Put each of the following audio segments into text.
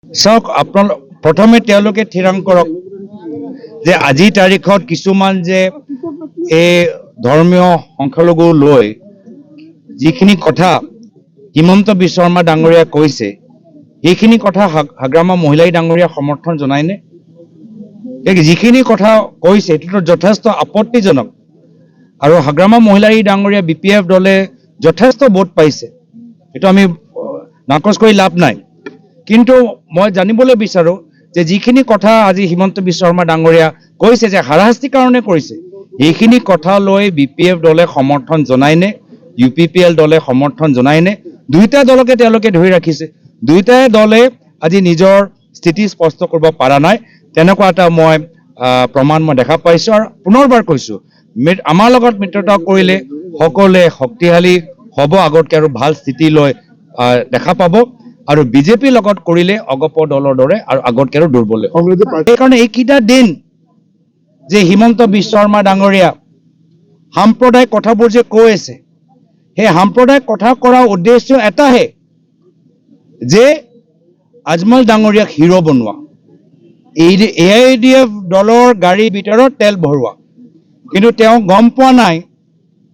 চাওক, আপোনালোক প্ৰথমে তেওঁলোকে থিৰাং কৰক যে আজিৰ তাৰিখত কিছুমান যে এই ধৰ্মীয় সংখ্যালঘু লৈ যিখিনি কথা হিমন্ত বিশ্ব শৰ্মা ডাঙৰীয়াই কৈছে, সেইখিনি কথা হাগ্ৰামা মহিলাই ডাঙৰীয়া সমৰ্থন জনায়নে? যিখিনি কথা কৈছে এইটোতো যথেষ্ট আপত্তিজনক। আৰু হাগ্ৰামা মহিলাই ডাঙৰীয়া BPF দলে যথেষ্ট ভোট পাইছে, এইটো আমি নাকচ কৰি লাভ নাই। কিন্তু মই জানিবলৈ বিচাৰোঁ যে যিখিনি কথা আজি হিমন্ত বিশ্ব শৰ্মা ডাঙৰীয়া কৈছে যে হাৰাশাস্তিৰ কাৰণে কৰিছে, এইখিনি কথা লৈ BPF দলে সমৰ্থন জনায়নে, UPPL দলে সমৰ্থন জনায়নে? দুয়োটা দলকে তেওঁলোকে ধৰি ৰাখিছে। দুয়োটাই দলে আজি নিজৰ স্থিতি স্পষ্ট কৰিব পৰা নাই, তেনেকুৱা এটা মই প্ৰমাণ মই দেখা পাইছোঁ। আৰু পুনৰবাৰ কৈছোঁ, আমাৰ লগত মিত্ৰতা কৰিলে সকলোৱে শক্তিশালী হ'ব, আগতকৈ আৰু ভাল স্থিতি লৈ দেখা পাব। আৰু বিজেপিৰ লগত কৰিলে অগপ দলৰ দৰে আৰু আগতকৈ আৰু দুৰ্বল। সেইকাৰণে এইকেইটা দিন যে হিমন্ত বিশ্ব শৰ্মা ডাঙৰীয়া সাম্প্ৰদায়িক কথাবোৰ যে কৈ আছে, সেই সাম্প্ৰদায়িক কথা কৰাৰ উদ্দেশ্য এটাহে যে আজমল ডাঙৰীয়াক হিৰো বনোৱা, AIDF দলৰ গাড়ীৰ ভিতৰত তেল ভৰোৱা। কিন্তু তেওঁ গম পোৱা নাই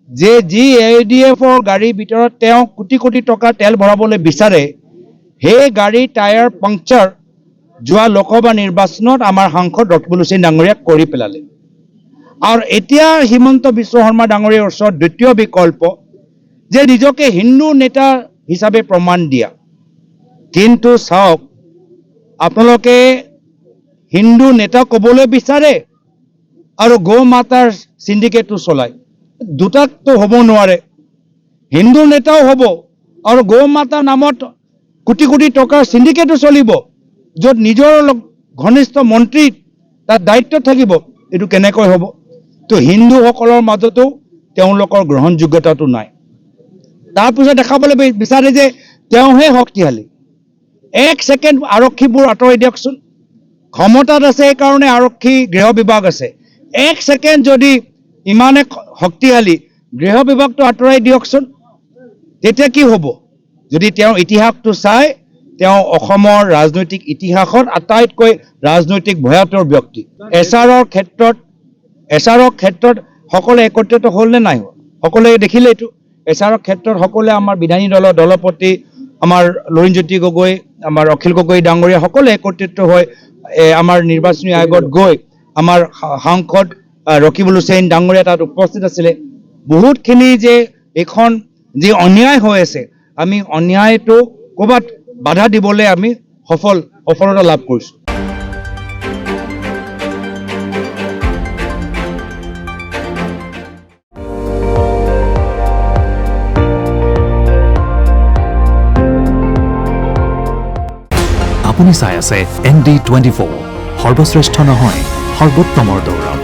যে যি AIDFৰ গাড়ীৰ ভিতৰত তেওঁ কোটি কোটি টকা তেল ভৰাবলৈ বিচাৰে, সেই গাড়ীৰ টায়াৰ পাংচাৰ যোৱা লোকসভা নিৰ্বাচনত আমাৰ সাংসদ ৰকিবুল হুছেইন ডাঙৰীয়াক কৰি পেলালে। আৰু এতিয়া হিমন্ত বিশ্ব শৰ্মা ডাঙৰীয়াৰ ওচৰত দ্বিতীয় বিকল্প যে নিজকে হিন্দু নেতা হিচাপে প্ৰমাণ দিয়া। কিন্তু চাওক, আপোনালোকে হিন্দু নেতা ক'বলৈ বিচাৰে আৰু গৌ মাতাৰ চিণ্ডিকেটটো চলায়, দুটাতো হ'ব নোৱাৰে। হিন্দু নেতাও হ'ব আৰু গৌ মাতাৰ নামত কোটি কোটি টকাৰ চিণ্ডিকেটো চলিব, য'ত নিজৰ ঘনিষ্ঠ মন্ত্ৰী তাত দায়িত্ব থাকিব। এইটো কেনেকৈ হ'ব? তো হিন্দুসকলৰ মাজতো তেওঁলোকৰ গ্ৰহণযোগ্যতাটো নাই। তাৰপিছত দেখাবলৈ বিচাৰে যে তেওঁহে শক্তিশালী। এক ছেকেণ্ড আৰক্ষীবোৰ আঁতৰাই দিয়কচোন। ক্ষমতাত আছে সেইকাৰণে আৰক্ষী গৃহ বিভাগ আছে। এক ছেকেণ্ড যদি ইমানে শক্তিশালী, গৃহ বিভাগটো আঁতৰাই দিয়কচোন, তেতিয়া কি হ'ব? যদি তেওঁৰ ইতিহাসটো চাই, তেওঁ অসমৰ ৰাজনৈতিক ইতিহাসত আটাইতকৈ ৰাজনৈতিক ভয়াতুৰ ব্যক্তি। এছাৰৰ ক্ষেত্ৰত সকলোৱে একত্ৰিত হ'ল নে নাই? সকলোৱে দেখিলে এইটো। এছাৰৰ ক্ষেত্ৰত সকলোৱে আমাৰ বিধায়ী দলৰ দলপতি আমাৰ লুৰিণজ্যোতি গগৈ, আমাৰ অখিল গগৈ ডাঙৰীয়া সকলোৱে একত্ৰিত হৈ আমাৰ নিৰ্বাচনী আয়োগত গৈ আমাৰ সাংসদ ৰকিবুল হুছেইন ডাঙৰীয়া তাত উপস্থিত আছিলে। বহুতখিনি যে এইখন যি অন্যায় হৈ আছে, আমি অন্যায়টো ক'ৰবাত বাধা দিবলৈ আমি সফলতা লাভ কৰিছোঁ। আপুনি চাই আছে ND24, সৰ্বশ্ৰেষ্ঠ নহয় সৰ্বোত্তমৰ দৌৰ।